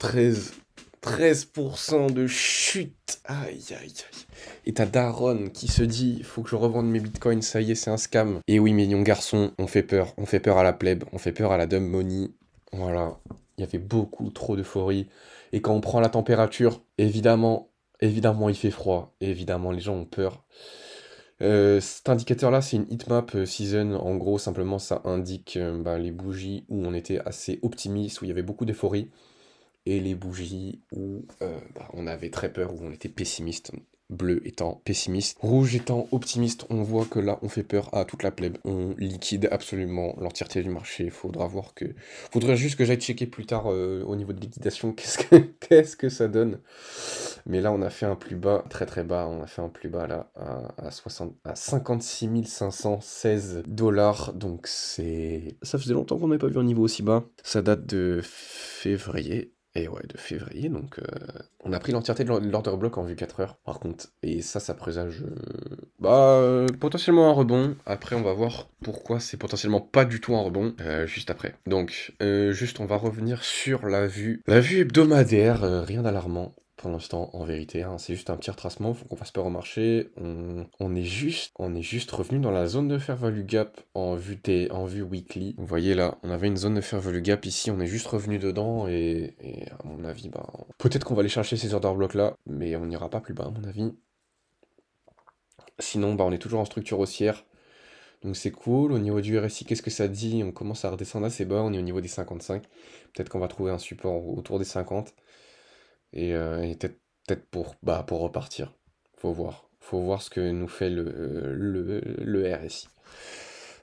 13% de chute. Aïe, aïe, aïe. Et t'as Daron qui se dit, faut que je revende mes bitcoins, ça y est, c'est un scam. Et oui, millions garçons, on fait peur. On fait peur à la plèbe, on fait peur à la dumb money. Voilà. Il y avait beaucoup trop d'euphorie. Et quand on prend la température, évidemment, il fait froid. Et évidemment, les gens ont peur. Cet indicateur-là, c'est une heatmap season. En gros, simplement, ça indique les bougies où on était assez optimiste, où il y avait beaucoup d'euphorie, et les bougies où on avait très peur, où on était pessimiste. Bleu étant pessimiste, rouge étant optimiste. On voit que là, on fait peur à toute la plèbe. On liquide absolument l'entièreté du marché. Faudrait juste que j'aille checker plus tard au niveau de liquidation qu'est-ce que ça donne. Mais là, on a fait un plus bas, très très bas. On a fait un plus bas là à 56 516 dollars. Donc ça faisait longtemps qu'on n'avait pas vu un niveau aussi bas. Ça date de février. Et ouais, de février, donc on a pris l'entièreté de l'order block en vue 4 heures, par contre. Et ça présage potentiellement un rebond. Après, on va voir pourquoi c'est potentiellement pas du tout un rebond, juste après. Donc, juste, on va revenir sur la vue. La vue hebdomadaire, rien d'alarmant. Pour l'instant, en vérité, hein, c'est juste un petit retracement, faut qu'on fasse peur au marché. On est juste revenu dans la zone de fair value gap en vue weekly. Vous voyez là, on avait une zone de fair value gap ici, on est juste revenu dedans et à mon avis, peut-être qu'on va aller chercher ces order blocks là, mais on n'ira pas plus bas à mon avis. Sinon, on est toujours en structure haussière. Donc c'est cool. Au niveau du RSI, qu'est-ce que ça dit? On commence à redescendre assez bas, on est au niveau des 55. Peut-être qu'on va trouver un support autour des 50. Et peut-être pour repartir. Faut voir. Faut voir ce que nous fait le RSI.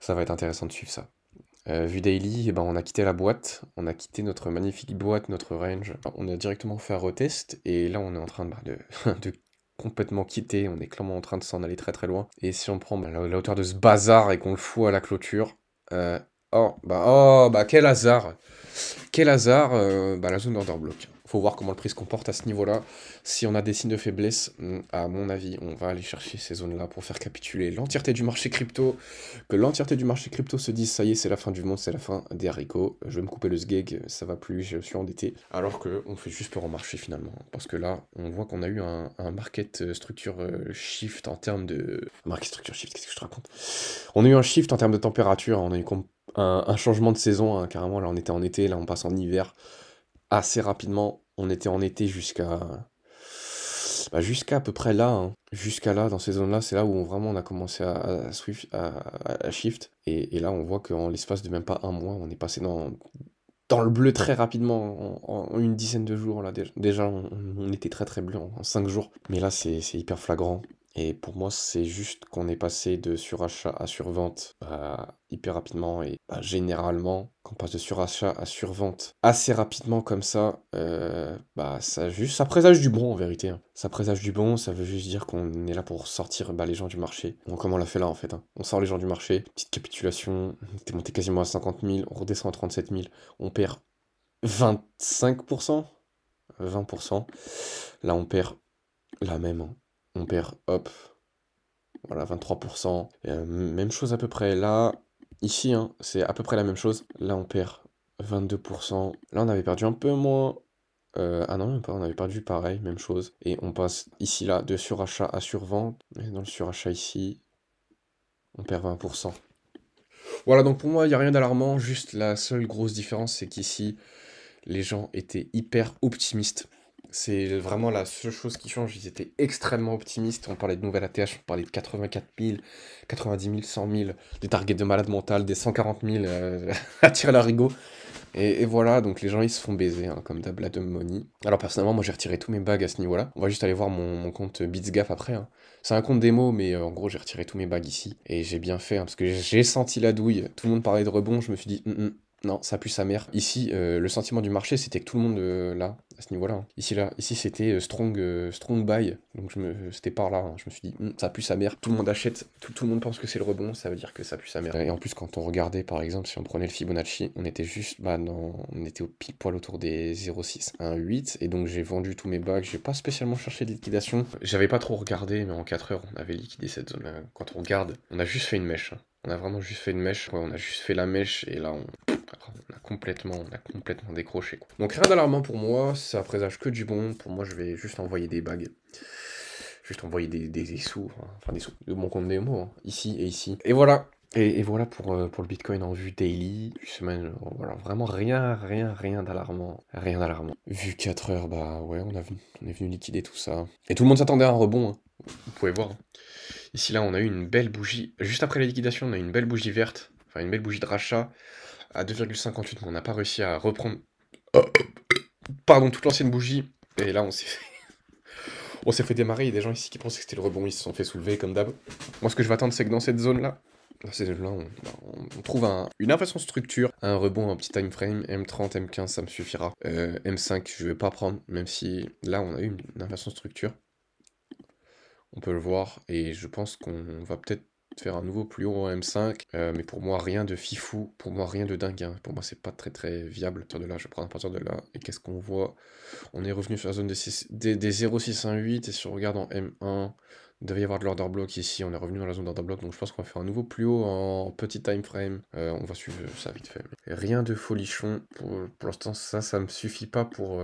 Ça va être intéressant de suivre ça. Vue daily, on a quitté la boîte, on a quitté notre magnifique boîte, notre range. On a directement fait un retest, et là on est en train de complètement quitter, on est clairement en train de s'en aller très très loin. Et si on prend la hauteur de ce bazar et qu'on le fout à la clôture, quel hasard! Quel hasard, la zone d'order block. Faut voir comment le prix se comporte à ce niveau-là. Si on a des signes de faiblesse, à mon avis, on va aller chercher ces zones-là pour faire capituler l'entièreté du marché crypto. Que l'entièreté du marché crypto se dise, ça y est, c'est la fin du monde, c'est la fin des haricots. Je vais me couper le sgeg, ça va plus, je suis endetté. Alors qu'on fait juste peur au marché finalement. Parce que là, on voit qu'on a eu un market structure shift en termes de... Market structure shift, qu'est-ce que je te raconte? On a eu un shift en termes de température, on a eu un changement de saison, hein, carrément. Là, on était en été, là, on passe en hiver assez rapidement. On était en été jusqu'à à peu près là, hein. Jusqu'à là, dans ces zones-là, c'est là où vraiment on a commencé à shift. Et là, on voit qu'en l'espace de même pas un mois, on est passé dans le bleu très rapidement, en une dizaine de jours. Là, déjà, on était très très bleu en 5 jours. Mais là, c'est hyper flagrant. Et pour moi, c'est juste qu'on est passé de surachat à survente hyper rapidement. Et généralement, quand on passe de surachat à survente assez rapidement comme ça, ça présage du bon en vérité, hein. Ça présage du bon, ça veut juste dire qu'on est là pour sortir les gens du marché. Donc comme on l'a fait là en fait, hein. On sort les gens du marché, petite capitulation, on était monté quasiment à 50 000, on redescend à 37 000, on perd 25%, 20%. Là on perd la même, hein. On perd, hop, voilà, 23%. Même chose à peu près là. Ici, hein, c'est à peu près la même chose. Là, on perd 22%. Là, on avait perdu un peu moins. Ah non, même pas, on avait perdu pareil, même chose. Et on passe ici, là, de surachat à survente. Et dans le surachat ici, on perd 20%. Voilà, donc pour moi, il n'y a rien d'alarmant. Juste la seule grosse différence, c'est qu'ici, les gens étaient hyper optimistes. C'est vraiment la seule chose qui change. Ils étaient extrêmement optimistes. On parlait de nouvelles ATH, on parlait de 84 000, 90 000, 100 000, des targets de malade mental, des 140 000 à tirer l'arigot. Et voilà, donc les gens ils se font baiser, hein, comme d'hab la dumb money. Alors personnellement, moi j'ai retiré tous mes bags à ce niveau-là. On va juste aller voir mon compte BitsGap après, hein. C'est un compte démo, mais en gros j'ai retiré tous mes bags ici. Et j'ai bien fait, hein, parce que j'ai senti la douille. Tout le monde parlait de rebond, je me suis dit, non, ça pue sa mère. Ici, le sentiment du marché, c'était que tout le monde, là, à ce niveau-là, hein. Ici, c'était strong buy. Donc, c'était par là, hein. Je me suis dit, ça pue sa mère. Tout le monde achète, tout le monde pense que c'est le rebond, ça veut dire que ça pue sa mère. Et en plus, quand on regardait, par exemple, si on prenait le Fibonacci, on était juste, on était au pile poil autour des 0,6, 1,8. Et donc, j'ai vendu tous mes bags. J'ai pas spécialement cherché de liquidation. J'avais pas trop regardé, mais en 4 heures, on avait liquidé cette zone-là. Quand on regarde, on a juste fait une mèche, hein. On a vraiment juste fait une mèche. Ouais, on a juste fait la mèche, et là, On a complètement décroché, quoi. Donc rien d'alarmant pour moi, ça présage que du bon. Pour moi, je vais juste envoyer des bagues. Juste envoyer des sous, enfin des sous, de mon compte Nemo, hein, ici et ici. Et voilà. Et voilà pour le Bitcoin en vue daily, semaine, voilà, vraiment rien d'alarmant. Rien d'alarmant. Vue 4 heures, bah ouais, on est venu liquider tout ça. Et tout le monde s'attendait à un rebond, hein. Vous pouvez voir, hein. Ici, là, on a eu une belle bougie. Juste après la liquidation, on a eu une belle bougie verte. Enfin, une belle bougie de rachat à 2,58, mais on n'a pas réussi à reprendre. Pardon, toute l'ancienne bougie. Et là, on s'est fait démarrer. Il y a des gens ici qui pensaient que c'était le rebond. Ils se sont fait soulever, comme d'hab. Moi, ce que je vais attendre, c'est que dans cette zone-là, on trouve une inversion structure, un rebond, un petit time frame, M30, M15, ça me suffira. M5, je vais pas prendre, même si là, on a eu une inversion structure. On peut le voir, et je pense qu'on va peut-être faire un nouveau plus haut en M5, mais pour moi rien de fifou, pour moi rien de dingue, hein. Pour moi c'est pas très viable. À partir de là, je prends à partir de là, et qu'est-ce qu'on voit? On est revenu sur la zone des 0,618, et si on regarde en M1, il devait y avoir de l'order block ici, on est revenu dans la zone d'order block, donc je pense qu'on va faire un nouveau plus haut en petit time frame. On va suivre ça vite fait. Mais rien de folichon, pour l'instant ça me suffit pas pour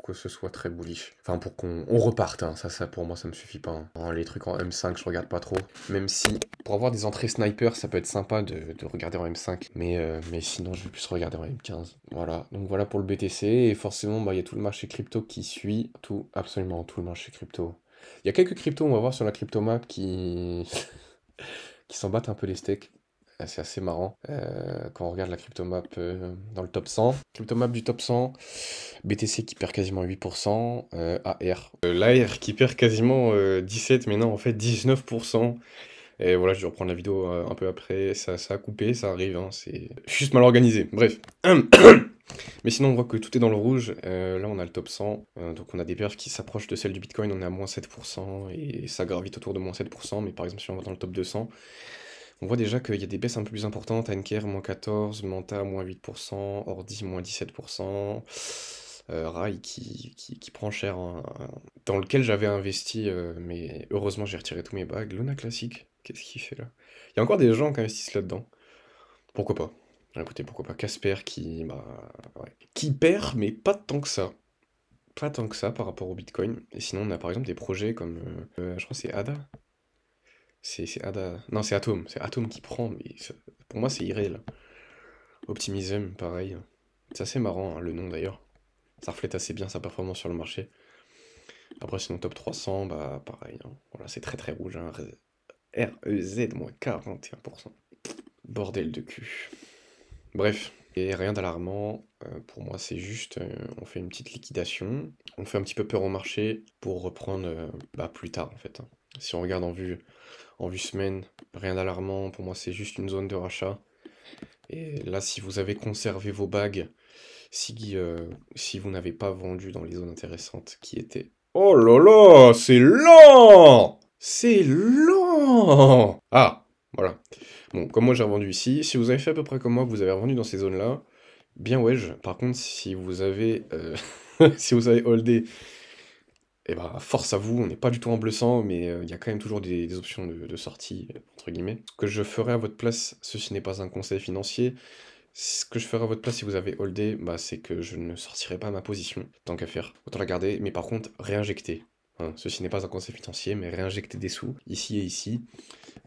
que ce soit très bullish. Enfin pour qu'on reparte, hein. Ça pour moi ça me suffit pas, hein. Les trucs en M5 je regarde pas trop, même si pour avoir des entrées sniper ça peut être sympa de regarder en M5, mais sinon je vais plus regarder en M15. Voilà, donc voilà pour le BTC, et forcément bah, il y a tout le marché crypto qui suit, absolument tout le marché crypto. Il y a quelques cryptos, on va voir sur la cryptomap qui qui s'en battent un peu les steaks. C'est assez marrant quand on regarde la cryptomap dans le top 100. Cryptomap du top 100, BTC qui perd quasiment 8%, AR. L'AR qui perd quasiment 17, mais non, en fait 19%. Et voilà, je vais reprendre la vidéo un peu après. Ça a coupé, ça arrive, hein, c'est juste mal organisé. Bref. Mais sinon, on voit que tout est dans le rouge. Là, on a le top 100. Donc, on a des perfs qui s'approchent de celles du Bitcoin. On est à moins 7%. Et ça gravite autour de moins 7%. Mais par exemple, si on va dans le top 200, on voit déjà qu'il y a des baisses un peu plus importantes. Anker, moins 14. Manta, moins 8%. Ordi, moins 17%. Rai qui prend cher, hein, dans lequel j'avais investi. Mais heureusement, j'ai retiré tous mes bags. Luna Classic, qu'est-ce qu'il fait là? Il y a encore des gens qui investissent là-dedans. Pourquoi pas? Écoutez, pourquoi pas Casper qui perd, mais pas tant que ça. Pas tant que ça par rapport au Bitcoin. Et sinon, on a par exemple des projets comme, je crois que c'est ADA. C'est ADA. Non, c'est Atom. C'est Atom qui prend, mais pour moi, c'est irréel. Optimism, pareil. C'est assez marrant, hein, le nom d'ailleurs. Ça reflète assez bien sa performance sur le marché. Après, sinon, top 300, bah pareil, hein. Voilà, c'est très rouge, hein. REZ, moins 41%. Bordel de cul. Bref, et rien d'alarmant, pour moi c'est juste, on fait une petite liquidation, on fait un petit peu peur au marché pour reprendre plus tard en fait, hein. Si on regarde en vue semaine, rien d'alarmant, pour moi c'est juste une zone de rachat. Et là si vous avez conservé vos bagues, si vous n'avez pas vendu dans les zones intéressantes qui étaient... Oh là là, c'est lent! C'est lent! Ah, voilà. Bon, comme moi j'ai revendu ici, si vous avez fait à peu près comme moi, que vous avez revendu dans ces zones-là, bien wedge. Par contre, si vous avez, si vous avez holdé, eh ben, force à vous, on n'est pas du tout en bleu sang, mais il y a quand même toujours des options de sortie, entre guillemets. Ce que je ferais à votre place, ceci n'est pas un conseil financier, ce que je ferais à votre place si vous avez holdé, bah, c'est que je ne sortirai pas ma position, tant qu'à faire. Autant la garder, mais par contre, réinjecter. Hein, ceci n'est pas un conseil financier, mais réinjecter des sous, ici et ici.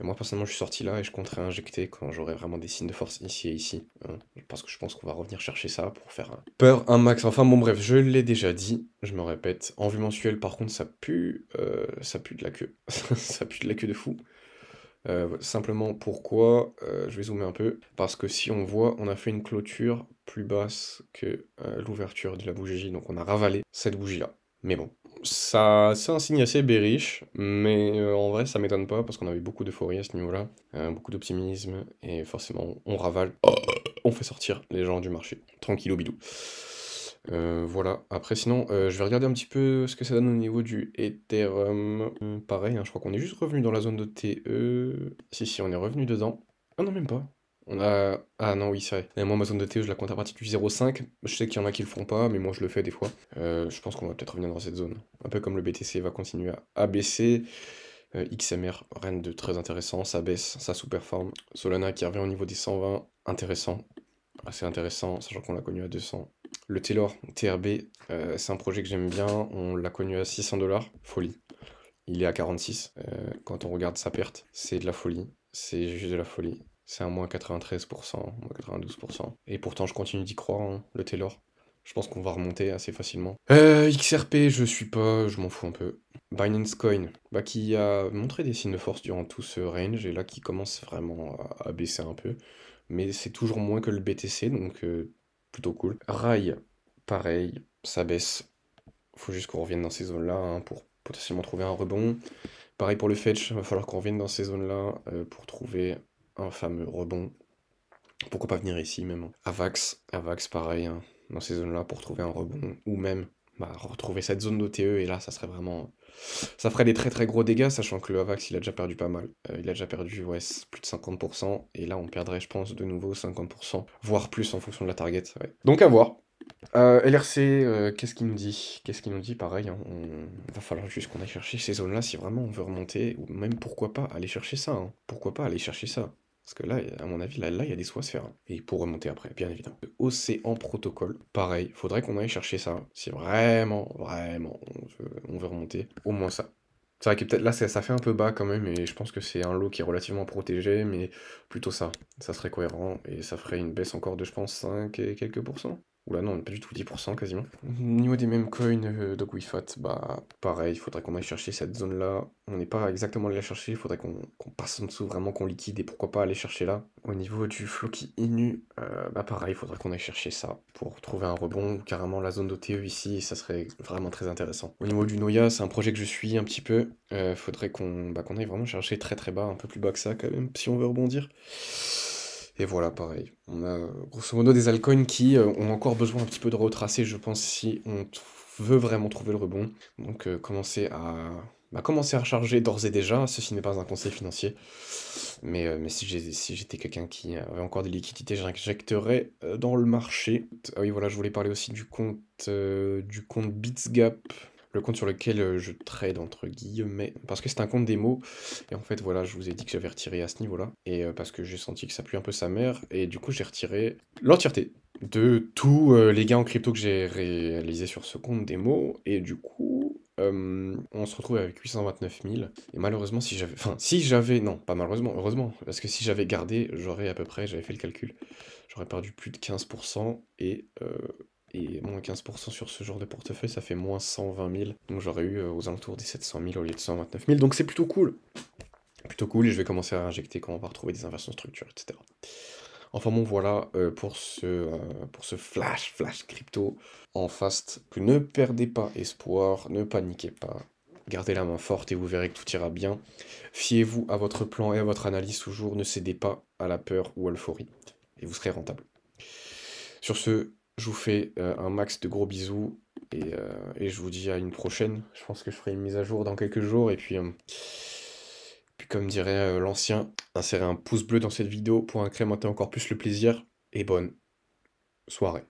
Et moi, personnellement, je suis sorti là et je compte réinjecter quand j'aurai vraiment des signes de force ici et ici, hein, parce que je pense qu'on va revenir chercher ça pour faire peur un max. Enfin bon, bref, je l'ai déjà dit, je me répète. En vue mensuelle, par contre, ça pue de la queue. Ça pue de la queue de fou. Simplement pourquoi, je vais zoomer un peu, parce que si on voit, on a fait une clôture plus basse que l'ouverture de la bougie, donc on a ravalé cette bougie-là. Mais bon, ça, c'est un signe assez bearish, mais en vrai ça m'étonne pas, parce qu'on avait beaucoup d'euphorie à ce niveau-là, beaucoup d'optimisme, et forcément on ravale, on fait sortir les gens du marché, tranquille au bidou. Voilà, après sinon, je vais regarder un petit peu ce que ça donne au niveau du Ethereum. Pareil, hein, je crois qu'on est juste revenu dans la zone de TE. Si, on est revenu dedans. Ah non, même pas. On a... Ah non, oui, c'est vrai. Et moi, ma zone de TE, je la compte à partir du 0,5. Je sais qu'il y en a qui le font pas, mais moi, je le fais des fois. Je pense qu'on va peut-être revenir dans cette zone. Un peu comme le BTC va continuer à baisser. XMR, rien de très intéressant, ça baisse, ça sous-performe. Solana qui revient au niveau des 120, intéressant. assez intéressant, sachant qu'on l'a connu à 200. Le Taylor TRB, c'est un projet que j'aime bien, on l'a connu à 600$, folie. Il est à 46, quand on regarde sa perte, c'est de la folie, c'est juste de la folie. C'est un moins 93%, moins 92%. Et pourtant, je continue d'y croire, hein, le Taylor. Je pense qu'on va remonter assez facilement. XRP, je suis pas, je m'en fous un peu. Binance Coin, bah, qui a montré des signes de force durant tout ce range, et là qui commence vraiment à baisser un peu. Mais c'est toujours moins que le BTC, donc plutôt cool. RAI, pareil, ça baisse. Faut juste qu'on revienne dans ces zones-là, hein, pour potentiellement trouver un rebond. Pareil pour le fetch, il va falloir qu'on revienne dans ces zones-là pour trouver un fameux rebond. Pourquoi pas venir ici même, hein. Avax pareil, hein, dans ces zones-là pour trouver un rebond. Ou même bah, retrouver cette zone d'OTE et là ça serait vraiment... Ça ferait des très très gros dégâts, sachant que le Avax il a déjà perdu pas mal. Il a déjà perdu ouais, plus de 50%, et là on perdrait je pense de nouveau 50%, voire plus en fonction de la target. Ouais. Donc à voir. LRC, qu'est-ce qu'il nous dit? Qu'est-ce qu'il nous dit? Pareil, hein, va falloir juste qu'on aille chercher ces zones-là si vraiment on veut remonter, ou même pourquoi pas aller chercher ça, hein. Pourquoi pas aller chercher ça? Parce que là, à mon avis, là, il y a des sous à se faire, hein. Et pour remonter après, bien évidemment. Océan Protocole, pareil, faudrait qu'on aille chercher ça, si vraiment, vraiment, on veut remonter, au moins ça. C'est vrai que peut-être là, ça fait un peu bas quand même, et je pense que c'est un lot qui est relativement protégé, mais plutôt ça. Ça serait cohérent, et ça ferait une baisse encore de, je pense, 5 et quelques pourcents. Oula non, pas du tout, 10% quasiment. Au niveau des mêmes coins de Guifat, bah pareil, il faudrait qu'on aille chercher cette zone-là. On n'est pas exactement allé la chercher, il faudrait qu'on passe en dessous, vraiment qu'on liquide, et pourquoi pas aller chercher là. Au niveau du Floki Inu, bah pareil, il faudrait qu'on aille chercher ça pour trouver un rebond, ou carrément la zone d'OTE ici, et ça serait vraiment très intéressant. Au niveau du Noya, c'est un projet que je suis un petit peu, faudrait qu'on aille vraiment chercher très très bas, un peu plus bas que ça quand même, si on veut rebondir. Et voilà, pareil. On a grosso modo des altcoins qui ont encore besoin un petit peu de retracer, je pense, si on veut vraiment trouver le rebond. Donc commencer à recharger d'ores et déjà. Ceci n'est pas un conseil financier. Mais si j'étais quelqu'un qui avait encore des liquidités, j'injecterais dans le marché. Ah oui, voilà, je voulais parler aussi du compte BitsGap. Le compte sur lequel je trade entre guillemets, parce que c'est un compte démo, et en fait voilà, je vous ai dit que j'avais retiré à ce niveau-là, et parce que j'ai senti que ça pue un peu sa mère, et du coup j'ai retiré l'entièreté de tous les gains en crypto que j'ai réalisé sur ce compte démo, et du coup on se retrouve avec 829 000, et malheureusement non, pas malheureusement, heureusement, parce que si j'avais gardé, j'aurais à peu près, j'avais fait le calcul, j'aurais perdu plus de 15%, et moins 15% sur ce genre de portefeuille, ça fait moins 120 000. Donc j'aurais eu aux alentours des 700 000 au lieu de 129 000. Donc c'est plutôt cool. Plutôt cool, et je vais commencer à injecter quand on va retrouver des inversions de structure, etc. Enfin bon, voilà pour ce flash crypto en fast. Ne perdez pas espoir, ne paniquez pas. Gardez la main forte et vous verrez que tout ira bien. Fiez-vous à votre plan et à votre analyse toujours. Ne cédez pas à la peur ou à l'euphorie. Et vous serez rentable. Sur ce, je vous fais un max de gros bisous, et je vous dis à une prochaine. Je pense que je ferai une mise à jour dans quelques jours, et puis comme dirait l'ancien, insérez un pouce bleu dans cette vidéo pour incrémenter encore plus le plaisir, et bonne soirée.